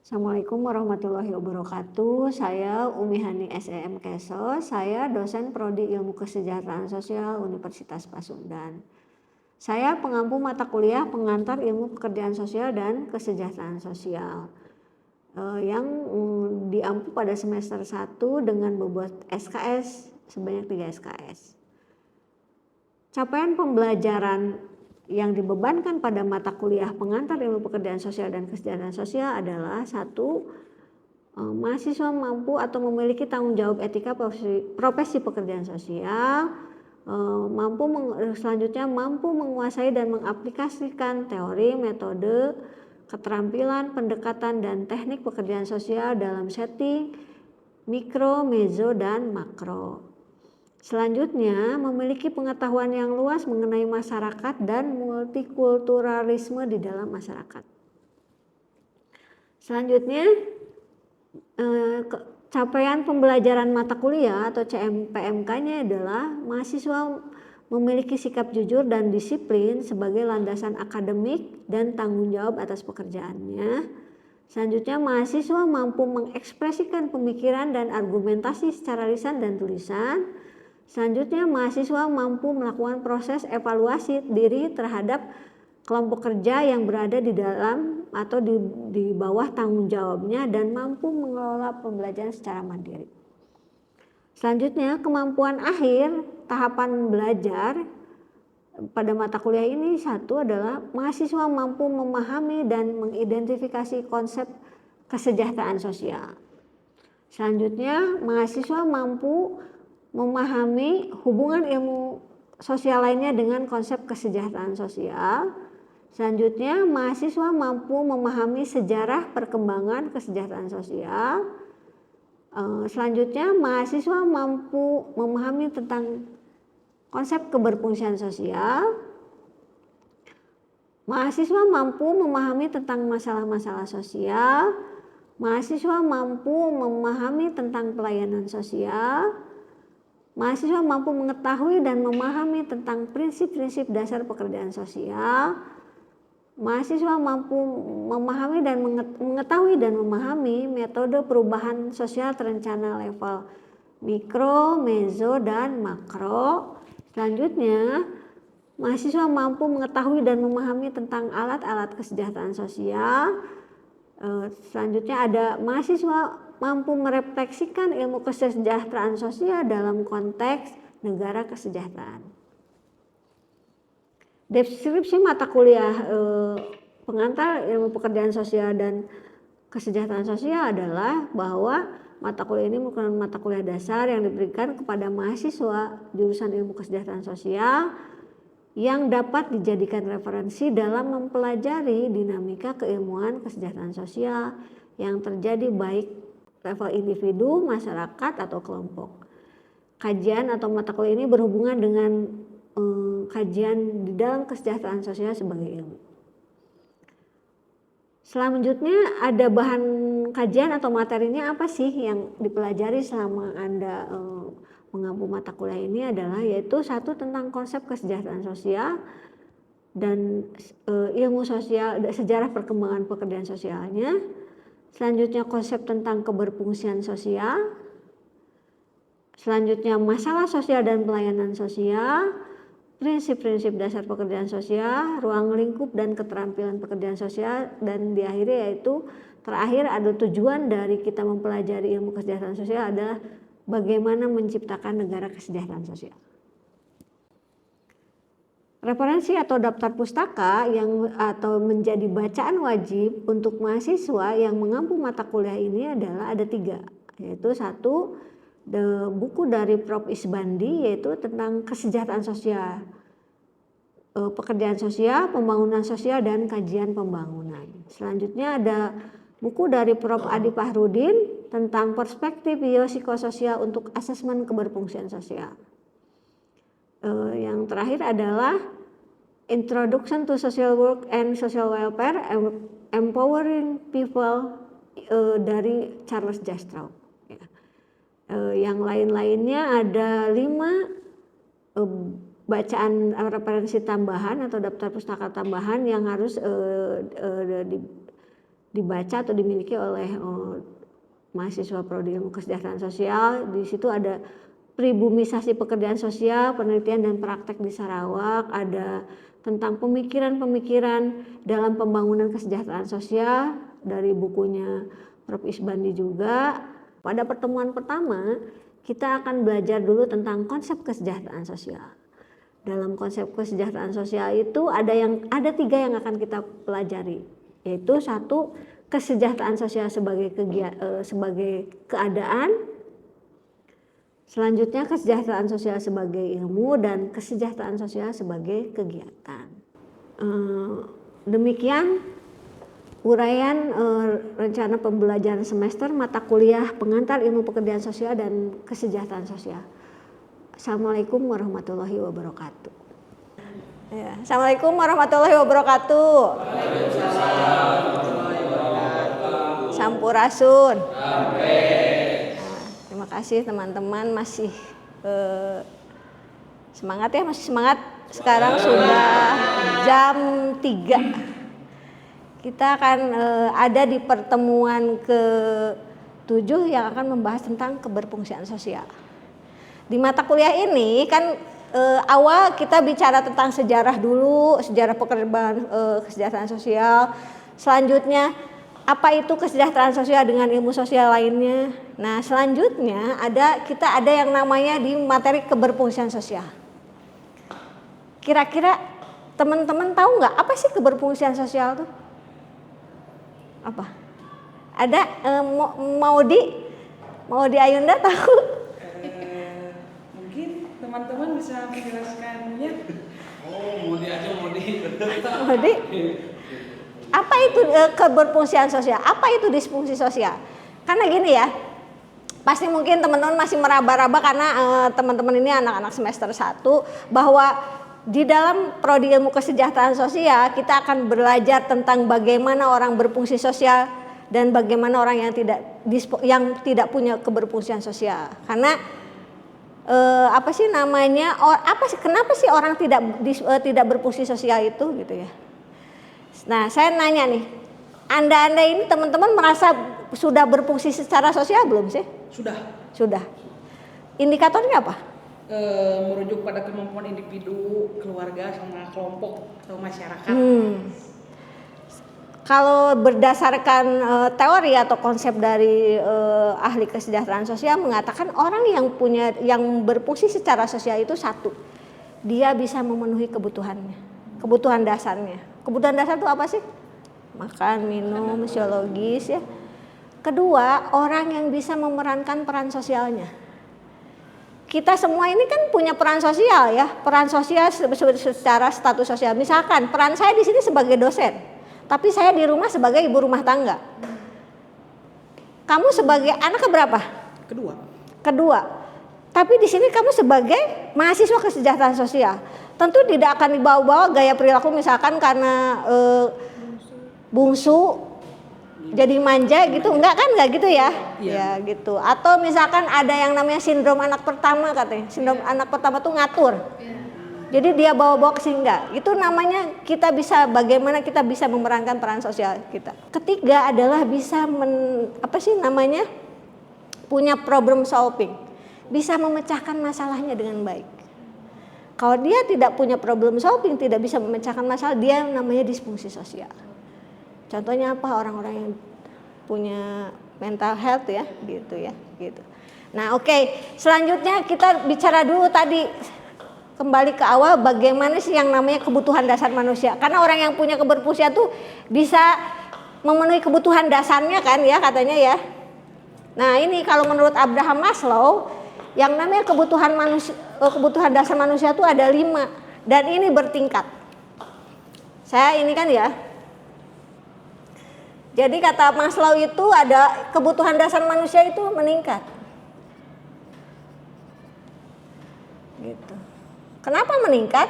Assalamualaikum warahmatullahi wabarakatuh. Saya Umi Hani SEM Keso. Saya dosen Prodi Ilmu Kesejahteraan Sosial Universitas Pasundan. Saya pengampu mata kuliah pengantar ilmu pekerjaan sosial dan kesejahteraan sosial yang diampu pada semester 1 dengan bobot SKS sebanyak 3 SKS. Capaian pembelajaran yang dibebankan pada mata kuliah pengantar ilmu pekerjaan sosial dan kesejahteraan sosial adalah 1. Mahasiswa mampu atau memiliki tanggung jawab etika profesi pekerjaan sosial, selanjutnya mampu menguasai dan mengaplikasikan teori, metode, keterampilan, pendekatan, dan teknik pekerjaan sosial dalam setting mikro, meso, dan makro. Selanjutnya, memiliki pengetahuan yang luas mengenai masyarakat dan multikulturalisme di dalam masyarakat. Selanjutnya, capaian pembelajaran mata kuliah atau CMPMK-nya adalah mahasiswa memiliki sikap jujur dan disiplin sebagai landasan akademik dan tanggung jawab atas pekerjaannya. Selanjutnya, mahasiswa mampu mengekspresikan pemikiran dan argumentasi secara lisan dan tulisan. Selanjutnya, mahasiswa mampu melakukan proses evaluasi diri terhadap kelompok kerja yang berada di dalam atau di bawah tanggung jawabnya dan mampu mengelola pembelajaran secara mandiri. Selanjutnya, kemampuan akhir tahapan belajar pada mata kuliah ini satu adalah mahasiswa mampu memahami dan mengidentifikasi konsep kesejahteraan sosial. Selanjutnya, mahasiswa mampu memahami hubungan ilmu sosial lainnya dengan konsep kesejahteraan sosial. Selanjutnya, mahasiswa mampu memahami sejarah perkembangan kesejahteraan sosial. Selanjutnya, mahasiswa mampu memahami tentang konsep keberfungsian sosial. Mahasiswa mampu memahami tentang masalah-masalah sosial. Mahasiswa mampu memahami tentang pelayanan sosial. Mahasiswa mampu mengetahui dan memahami tentang prinsip-prinsip dasar pekerjaan sosial. Mahasiswa mampu memahami dan mengetahui dan memahami metode perubahan sosial terencana level mikro, meso, dan makro. Selanjutnya, mahasiswa mampu mengetahui dan memahami tentang alat-alat kesejahteraan sosial. Selanjutnya ada mahasiswa mampu merefleksikan ilmu kesejahteraan sosial dalam konteks negara kesejahteraan. Deskripsi mata kuliah pengantar ilmu pekerjaan sosial dan kesejahteraan sosial adalah bahwa mata kuliah ini merupakan mata kuliah dasar yang diberikan kepada mahasiswa jurusan ilmu kesejahteraan sosial yang dapat dijadikan referensi dalam mempelajari dinamika keilmuan kesejahteraan sosial yang terjadi baik level individu, masyarakat, atau kelompok. Kajian atau mata kuliah ini berhubungan dengan kajian di dalam kesejahteraan sosial sebagai ilmu. Selanjutnya ada bahan kajian atau materinya apa sih yang dipelajari selama Anda mengampu mata kuliah ini adalah yaitu satu tentang konsep kesejahteraan sosial dan ilmu sosial, sejarah perkembangan pekerjaan sosialnya. Selanjutnya konsep tentang keberfungsian sosial. Selanjutnya masalah sosial dan pelayanan sosial, prinsip-prinsip dasar pekerjaan sosial, ruang lingkup dan keterampilan pekerjaan sosial, dan di akhirnya yaitu terakhir ada tujuan dari kita mempelajari ilmu kesejahteraan sosial adalah bagaimana menciptakan negara kesejahteraan sosial. Referensi atau daftar pustaka atau menjadi bacaan wajib untuk mahasiswa yang mengampu mata kuliah ini adalah ada 3, yaitu 1 buku dari Prof. Isbandi yaitu tentang kesejahteraan sosial, pekerjaan sosial, pembangunan sosial, dan kajian pembangunan. Selanjutnya ada buku dari Prof. Adi Fahrudin tentang perspektif biopsikososial untuk asesmen keberfungsian sosial. Yang terakhir adalah Introduction to Social Work and Social Welfare, Empowering People dari Charles Jastrow. Yang lain-lainnya ada 5 bacaan referensi tambahan atau daftar pustaka tambahan yang harus dibaca atau dimiliki oleh mahasiswa prodi ilmu kesejahteraan sosial. Di situ ada pribumisasi pekerjaan sosial, penelitian dan praktek di Sarawak, ada tentang pemikiran-pemikiran dalam pembangunan kesejahteraan sosial dari bukunya Prof. Isbandi juga. Pada pertemuan pertama kita akan belajar dulu tentang konsep kesejahteraan sosial. Dalam konsep kesejahteraan sosial itu ada 3 yang akan kita pelajari, yaitu 1, kesejahteraan sosial sebagai keadaan. Selanjutnya kesejahteraan sosial sebagai ilmu dan kesejahteraan sosial sebagai kegiatan. Demikian uraian rencana pembelajaran semester mata kuliah pengantar ilmu pekerjaan sosial dan kesejahteraan sosial. Assalamualaikum warahmatullahi wabarakatuh. Ya, Assalamualaikum warahmatullahi wabarakatuh. Sampurasun. Terima kasih teman-teman, masih semangat ya, masih semangat. Sekarang sudah jam 3. Kita akan ada di pertemuan ke-7 yang akan membahas tentang keberfungsian sosial. Di mata kuliah ini kan awal kita bicara tentang sejarah dulu, sejarah pekerjaan kesejahteraan sosial. Selanjutnya apa itu kesejahteraan sosial dengan ilmu sosial lainnya. Nah, selanjutnya kita ada yang namanya di materi keberfungsian sosial. Kira-kira teman-teman tahu nggak apa sih keberfungsian sosial tuh? Apa? Ada mau di Ayunda tahu? Mungkin teman-teman bisa menjelaskannya. Maudi. Apa itu keberfungsian sosial? Apa itu disfungsi sosial? Karena gini ya, pasti mungkin teman-teman masih meraba-raba karena teman-teman ini anak-anak semester 1 bahwa di dalam prodi ilmu kesejahteraan sosial kita akan belajar tentang bagaimana orang berfungsi sosial dan bagaimana orang yang tidak punya keberfungsian sosial. Karena kenapa sih orang tidak berfungsi sosial itu gitu ya? Nah, saya nanya nih, Anda ini teman-teman merasa sudah berfungsi secara sosial belum sih? Sudah. Indikatornya apa? Merujuk pada kemampuan individu, keluarga, sama kelompok atau masyarakat. Kalau berdasarkan teori atau konsep dari ahli kesejahteraan sosial mengatakan orang yang berfungsi secara sosial itu 1, dia bisa memenuhi kebutuhan dasarnya. Kebutuhan dasar itu apa sih? Makan, minum, fisiologis ya. Kedua, orang yang bisa memerankan peran sosialnya. Kita semua ini kan punya peran sosial ya, peran sosial secara status sosial. Misalkan peran saya di sini sebagai dosen, tapi saya di rumah sebagai ibu rumah tangga. Kamu sebagai anak keberapa? Kedua. Tapi di sini kamu sebagai mahasiswa kesejahteraan sosial. Tentu tidak akan dibawa-bawa gaya perilaku misalkan karena bungsu jadi manja gitu, enggak gitu ya? Ya gitu. Atau misalkan ada yang namanya sindrom anak pertama katanya. Sindrom anak pertama tuh ngatur. Jadi dia bawa-bawa ke sini enggak. Itu namanya bagaimana kita bisa memerankan peran sosial kita. Ketiga adalah bisa punya problem solving. Bisa memecahkan masalahnya dengan baik. Kalau dia tidak punya problem solving, tidak bisa memecahkan masalah, dia namanya disfungsi sosial. Contohnya apa? Orang-orang yang punya mental health ya, gitu. Nah, oke. Selanjutnya kita bicara dulu tadi kembali ke awal bagaimana sih yang namanya kebutuhan dasar manusia. Karena orang yang punya keberfungsian tuh bisa memenuhi kebutuhan dasarnya kan ya katanya ya. Nah, ini kalau menurut Abraham Maslow yang namanya kebutuhan dasar manusia itu ada 5 dan ini bertingkat. Saya ini kan ya. Jadi kata Maslow itu ada kebutuhan dasar manusia itu meningkat. Gitu. Kenapa meningkat?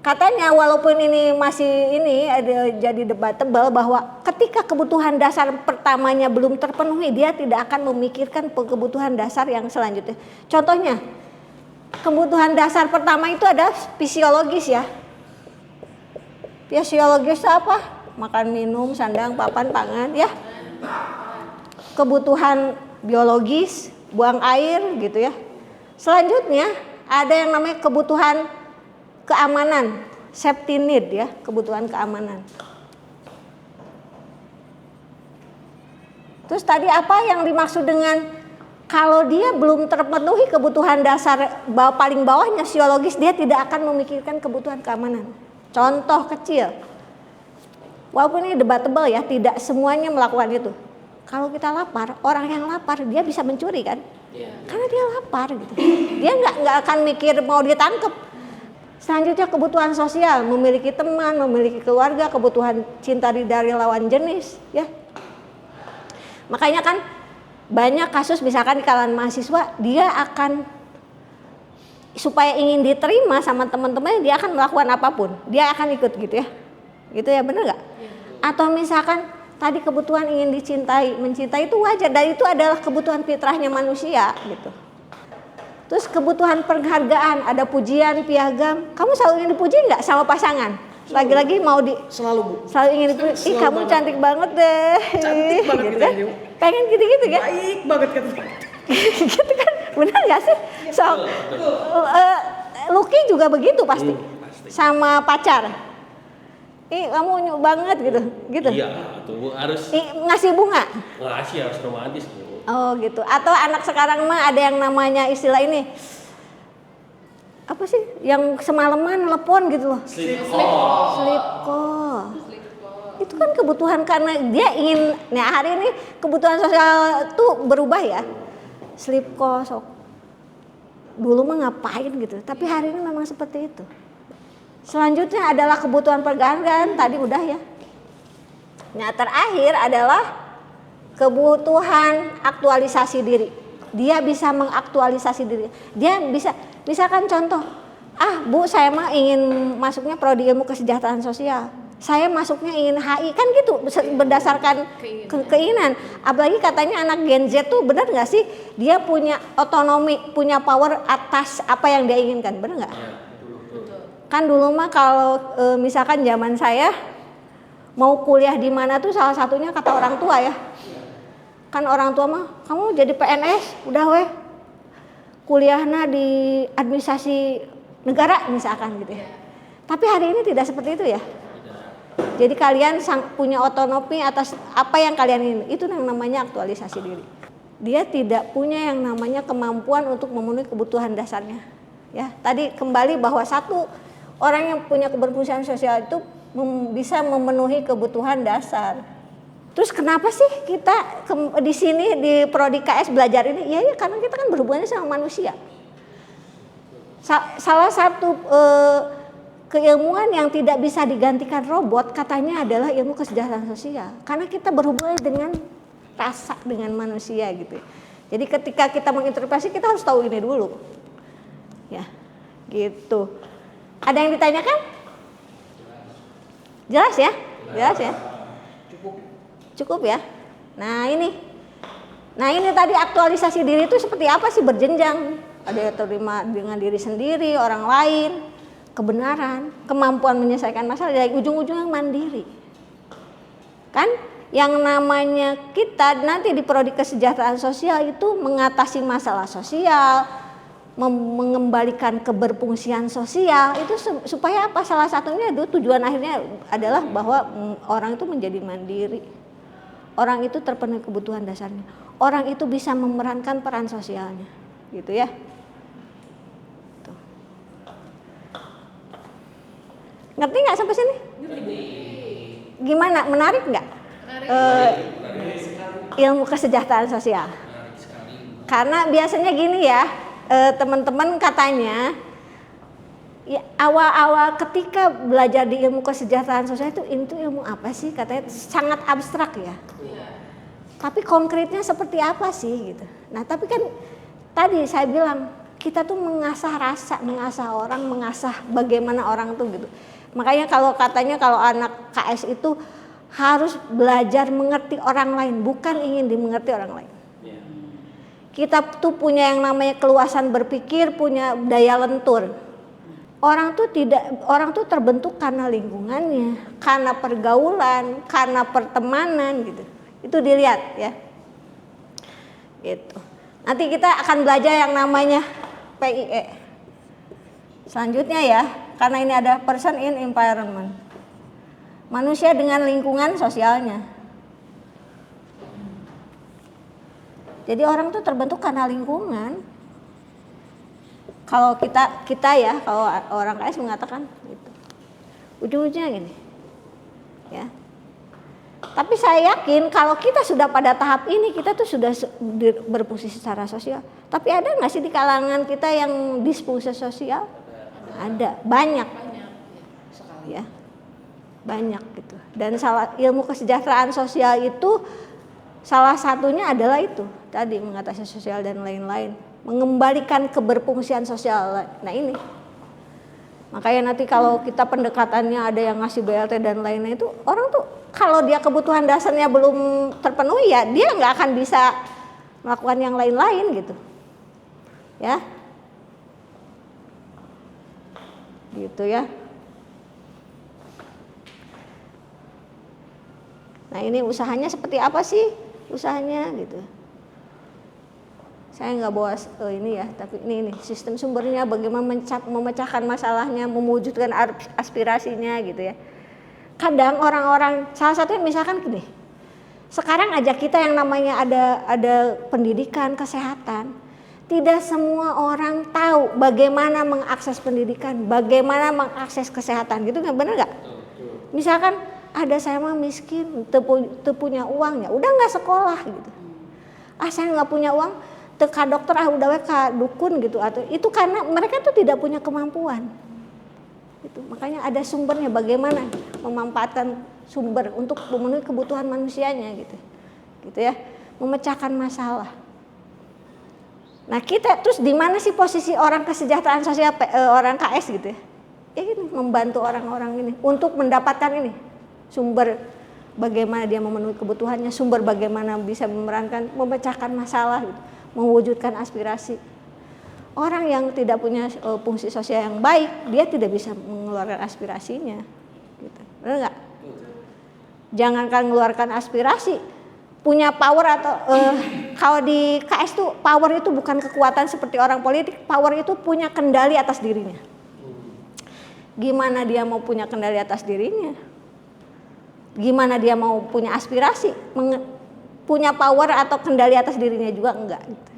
Katanya walaupun ini ada jadi debatable bahwa ketika kebutuhan dasar pertamanya belum terpenuhi, dia tidak akan memikirkan kebutuhan dasar yang selanjutnya. Contohnya, kebutuhan dasar pertama itu ada fisiologis ya. Fisiologis itu apa? makan, minum, sandang, papan, pangan ya. Kebutuhan biologis, buang air gitu ya. Selanjutnya ada yang namanya kebutuhan keamanan, safety need ya, kebutuhan keamanan. Terus tadi apa yang dimaksud dengan kalau dia belum terpenuhi kebutuhan dasar paling bawahnya fisiologis, dia tidak akan memikirkan kebutuhan keamanan. Contoh kecil, walaupun ini debatable ya, tidak semuanya melakukan itu. Kalau kita lapar, orang yang lapar dia bisa mencuri kan? Karena dia lapar gitu. Dia nggak akan mikir mau ditangkap. Selanjutnya kebutuhan sosial, memiliki teman, memiliki keluarga, kebutuhan cinta dari lawan jenis ya. Makanya kan banyak kasus misalkan di kalangan mahasiswa, dia akan supaya ingin diterima sama teman-temannya, dia akan melakukan apapun, dia akan ikut gitu ya. Gitu ya, benar nggak? Atau misalkan tadi kebutuhan ingin dicintai, mencintai itu wajar, dan itu adalah kebutuhan fitrahnya manusia gitu. Terus kebutuhan penghargaan, ada pujian, piagam. Kamu selalu ingin dipuji nggak sama pasangan? Lagi-lagi mau Selalu Bu. selalu ingin dipuji. Ih, kamu banget. cantik banget deh. Cantik banget gitu kita kan? ini. Pengen gitu-gitu kan? Baik banget kata. Gitu kan? Benar nggak sih? So, Lucky juga begitu pasti. Sama pacar. Ih, kamu nyuk banget gitu. Iya, tuh harus Ngasih bunga. ngasih, harus romantis Bu. Oh gitu. Atau anak sekarang mah ada yang namanya istilah ini. Apa sih? Yang semalaman telepon gitu loh. Sleep Sleep call. Itu kan kebutuhan karena dia ingin. Nah, hari ini kebutuhan sosial tuh berubah ya. Sleep call sok. Dulu mah ngapain gitu. Tapi hari ini memang seperti itu. Selanjutnya adalah kebutuhan penghargaan, tadi udah ya. Nah, terakhir adalah kebutuhan aktualisasi diri. Dia bisa mengaktualisasi diri. Dia bisa, misalkan contoh, Bu saya mah ingin masuknya prodi ilmu kesejahteraan sosial. Saya masuknya ingin HI, kan gitu berdasarkan keinginan. Apalagi katanya anak Gen Z tuh benar nggak sih? Dia punya otonomi, punya power atas apa yang dia inginkan, benar nggak? Kan dulu mah kalau misalkan zaman saya mau kuliah di mana tuh salah satunya kata orang tua ya. Kan orang tua mah kamu jadi PNS udah weh. Kuliahnya di administrasi negara misalkan gitu ya. Tapi hari ini tidak seperti itu ya. Jadi kalian punya otonomi atas apa yang kalian ingin. Itu yang namanya aktualisasi diri. Dia tidak punya yang namanya kemampuan untuk memenuhi kebutuhan dasarnya. Ya, tadi kembali bahwa satu orang yang punya keberfungsian sosial itu bisa memenuhi kebutuhan dasar. Terus kenapa sih kita di sini di Prodi KS belajar ini? Ya karena kita kan berhubungan sama manusia. Salah satu keilmuan yang tidak bisa digantikan robot katanya adalah ilmu kesejahteraan sosial. Karena kita berhubungan dengan rasa dengan manusia gitu. Jadi ketika kita menginterpretasi kita harus tahu ini dulu. Ya, gitu. Ada yang ditanyakan? Jelas ya? Jelas ya? Cukup ya? Nah ini tadi aktualisasi diri itu seperti apa sih, berjenjang. Ada yang terima dengan diri sendiri, orang lain, kebenaran, kemampuan menyelesaikan masalah, dari ujung-ujungnya mandiri. Kan yang namanya kita nanti di Prodi Kesejahteraan Sosial itu mengatasi masalah sosial, mengembalikan keberfungsian sosial itu supaya apa? Salah satunya itu tujuan akhirnya adalah bahwa orang itu menjadi mandiri. Orang itu terpenuhi kebutuhan dasarnya. Orang itu bisa memerankan peran sosialnya. Gitu ya. Tuh. Ngerti nggak sampai sini? Gimana? Menarik nggak? Ilmu kesejahteraan sosial. Karena biasanya gini ya. Teman-teman katanya ya, awal-awal ketika belajar di ilmu kesejahteraan sosial itu ilmu apa sih, katanya sangat abstrak ya. Tapi konkretnya seperti apa sih gitu. Nah tapi kan tadi saya bilang kita tuh mengasah rasa, mengasah orang, mengasah bagaimana orang tuh gitu. Makanya kalau katanya kalau anak KS itu harus belajar mengerti orang lain, bukan ingin dimengerti orang lain. Kita tuh punya yang namanya keluasan berpikir, punya daya lentur. orang tuh terbentuk karena lingkungannya, karena pergaulan, karena pertemanan gitu. Itu dilihat ya. Gitu. Nanti kita akan belajar yang namanya PIE. Selanjutnya ya, karena ini ada person in environment. Manusia dengan lingkungan sosialnya. Jadi orang tuh terbentuk karena lingkungan. Kalau kita ya, kalau orang KS mengatakan gitu. Ujung-ujungnya gini. Ya. Tapi saya yakin kalau kita sudah pada tahap ini, kita tuh sudah berposisi secara sosial. Tapi ada nggak sih di kalangan kita yang disposisi sosial? Ada, banyak. Ya. Banyak gitu. Dan ilmu kesejahteraan sosial itu salah satunya adalah itu tadi, mengatasi sosial dan lain-lain, mengembalikan keberfungsian sosial. Nah ini makanya nanti kalau kita pendekatannya ada yang ngasih BLT dan lain-lain, itu orang tuh kalau dia kebutuhan dasarnya belum terpenuhi ya dia nggak akan bisa melakukan yang lain-lain gitu ya, gitu ya. Nah ini usahanya seperti apa sih usahanya gitu. Saya nggak bawa ini ya, tapi ini sistem sumbernya, bagaimana memecahkan masalahnya, mewujudkan aspirasinya gitu ya. Kadang orang-orang, salah satunya misalkan gini, sekarang aja kita yang namanya ada pendidikan, kesehatan, tidak semua orang tahu bagaimana mengakses pendidikan, bagaimana mengakses kesehatan gitu, nggak benar nggak? Misalkan ada saya mah miskin, punya uang ya, udah nggak sekolah gitu. Saya nggak punya uang, teka dokter udah ka dukun gitu, atau itu karena mereka tuh tidak punya kemampuan. Itu makanya ada sumbernya, bagaimana memanfaatkan sumber untuk memenuhi kebutuhan manusianya gitu. Gitu ya, memecahkan masalah. Nah, kita terus di mana sih posisi orang kesejahteraan sosial orang KS gitu ya? Ya gini, membantu orang-orang ini untuk mendapatkan ini sumber bagaimana dia memenuhi kebutuhannya, sumber bagaimana bisa memerankan memecahkan masalah gitu, mewujudkan aspirasi. Orang yang tidak punya fungsi sosial yang baik, dia tidak bisa mengeluarkan aspirasinya gitu. Benar nggak? Jangankan mengeluarkan aspirasi, punya power atau kalau di KS tuh power itu bukan kekuatan seperti orang politik, power itu punya kendali atas dirinya. Gimana dia mau punya kendali atas dirinya? Gimana dia mau punya aspirasi, punya power atau kendali atas dirinya juga enggak gitu.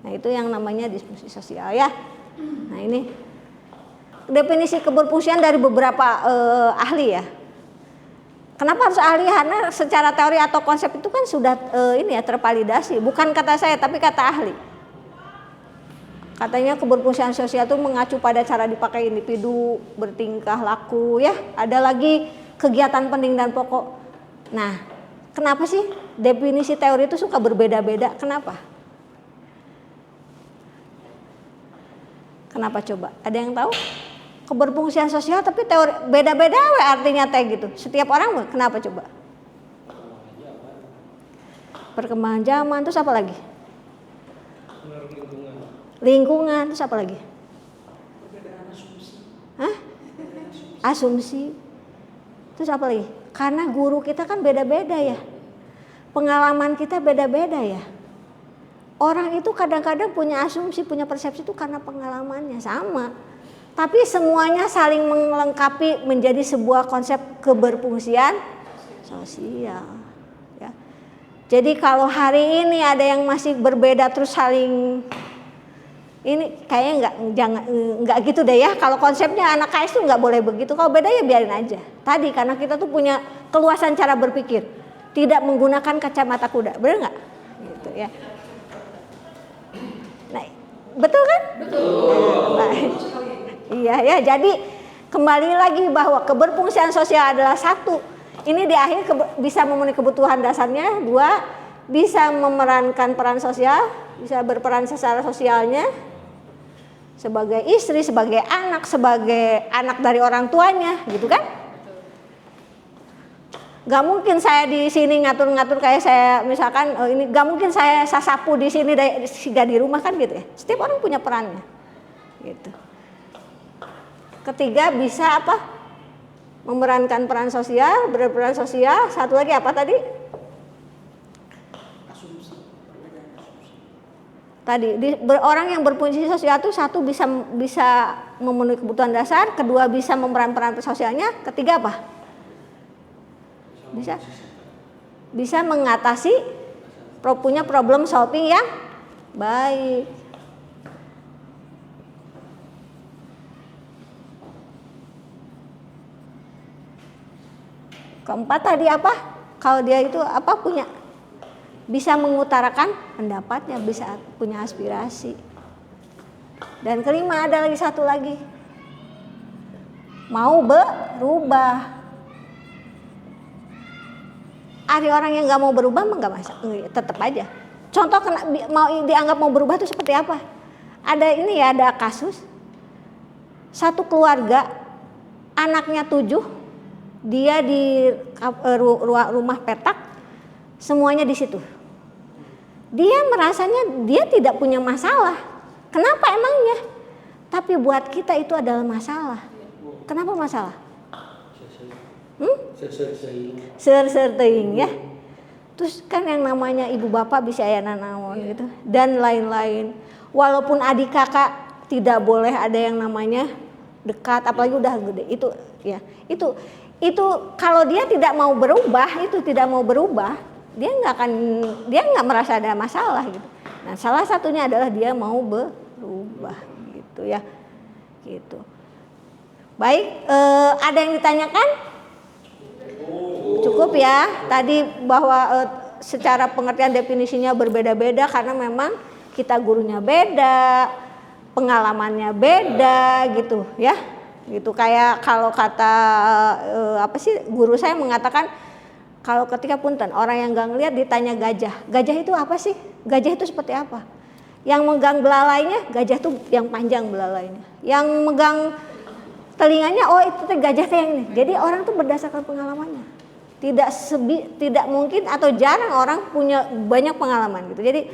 Nah itu yang namanya diskusi sosial ya. Nah ini definisi keberfungsian dari beberapa ahli ya. Kenapa harus ahli? Karena secara teori atau konsep itu kan sudah ini ya tervalidasi. Bukan kata saya tapi kata ahli. Katanya keberfungsian sosial itu mengacu pada cara dipakai individu, bertingkah laku ya. Ada lagi kegiatan penting dan pokok. Nah, kenapa sih definisi teori itu suka berbeda-beda? Kenapa? Kenapa coba? Ada yang tahu? Keberfungsian sosial tapi teori beda-beda artinya teh gitu. Setiap orang kenapa coba? Perkembangan zaman, terus apa lagi? Lingkungan, terus apa lagi? Hah? Asumsi. Terus apa lagi? Karena guru kita kan beda-beda ya. Pengalaman kita beda-beda ya. Orang itu kadang-kadang punya asumsi, punya persepsi itu karena pengalamannya sama. Tapi semuanya saling melengkapi menjadi sebuah konsep keberfungsian sosial. Ya. Jadi kalau hari ini ada yang masih berbeda terus saling ini kayaknya nggak gitu deh ya. Kalau konsepnya anak KS itu nggak boleh begitu. Kalau beda ya biarin aja. Tadi karena kita tuh punya keluasan cara berpikir, tidak menggunakan kacamata kuda, benar nggak? Gitu ya. Nah, betul kan? Betul. Nah, iya ya. Jadi kembali lagi bahwa keberfungsian sosial adalah satu. Ini di akhir bisa memenuhi kebutuhan dasarnya. Dua, bisa memerankan peran sosial, bisa berperan secara sosialnya. Sebagai istri, sebagai anak dari orang tuanya, gitu kan? Gak mungkin saya di sini ngatur-ngatur kayak saya misalkan ini gak mungkin saya sasapu di sini siga di rumah kan gitu ya. Setiap orang punya perannya, gitu. Ketiga bisa apa? Memerankan peran sosial, berperan sosial. Satu lagi apa tadi? Asumsi, perbedaan asumsi. Tadi orang yang berfungsi sosial itu satu bisa memenuhi kebutuhan dasar, kedua bisa memeran peran sosialnya, ketiga apa? Bisa mengatasi punya problem solving yang baik. Keempat tadi apa? Kalau dia itu apa punya bisa mengutarakan pendapatnya, bisa punya aspirasi. Dan kelima ada lagi satu lagi. Mau berubah. Ada orang yang nggak mau berubah nggak masalah, tetap aja. Contoh mau dianggap mau berubah itu seperti apa? Ada ini ya, ada kasus satu keluarga anaknya 7. Dia di rumah petak, semuanya di situ. Dia merasanya dia tidak punya masalah. Kenapa emangnya? Tapi buat kita itu adalah masalah. Kenapa masalah? Ser-ser-teuing ya. Terus kan yang namanya ibu bapak bisa aya nanaon gitu dan lain-lain. Walaupun adik kakak tidak boleh ada yang namanya dekat, apalagi udah gede. Itu ya, itu kalau dia tidak mau berubah, dia nggak merasa ada masalah gitu. Nah, salah satunya adalah dia mau berubah gitu ya. Gitu. Baik, ada yang ditanyakan? Cukup ya. Tadi bahwa secara pengertian definisinya berbeda-beda karena memang kita gurunya beda, pengalamannya beda gitu ya. Gitu kayak kalau kata guru saya mengatakan kalau ketika punten orang yang nggak ngelihat ditanya gajah itu apa sih? Gajah itu seperti apa? Yang megang belalainya, gajah tuh yang panjang belalainya. Yang megang telinganya, oh itu gajah yang ini. Jadi orang tuh berdasarkan pengalamannya. Tidak mungkin atau jarang orang punya banyak pengalaman gitu. Jadi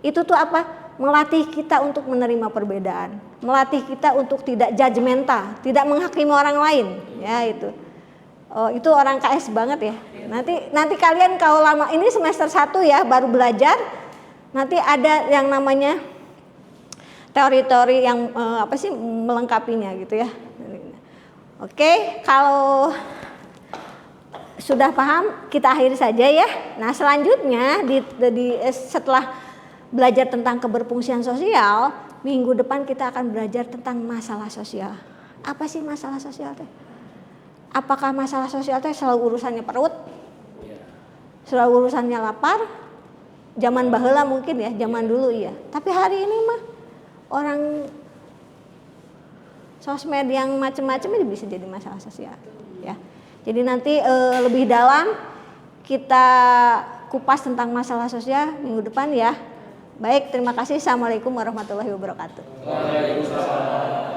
itu tuh apa? Melatih kita untuk menerima perbedaan, melatih kita untuk tidak judgmental, tidak menghakimi orang lain, ya itu. Oh, itu orang KS banget ya. Nanti kalian kalau lama ini semester 1 ya baru belajar, nanti ada yang namanya teori-teori yang melengkapinya gitu ya. Oke, kalau sudah paham kita akhiri saja ya. Nah selanjutnya setelah belajar tentang keberfungsian sosial, minggu depan kita akan belajar tentang masalah sosial. Apa sih masalah sosial teh? Apakah masalah sosial teh selalu urusannya perut? Selalu urusannya lapar? Zaman baheula mungkin ya, zaman dulu iya. Tapi hari ini mah orang sosmed yang macam-macam ini bisa jadi masalah sosial ya. Jadi nanti lebih dalam kita kupas tentang masalah sosial minggu depan ya. Baik, terima kasih. Assalamualaikum warahmatullahi wabarakatuh. Waalaikumsalam.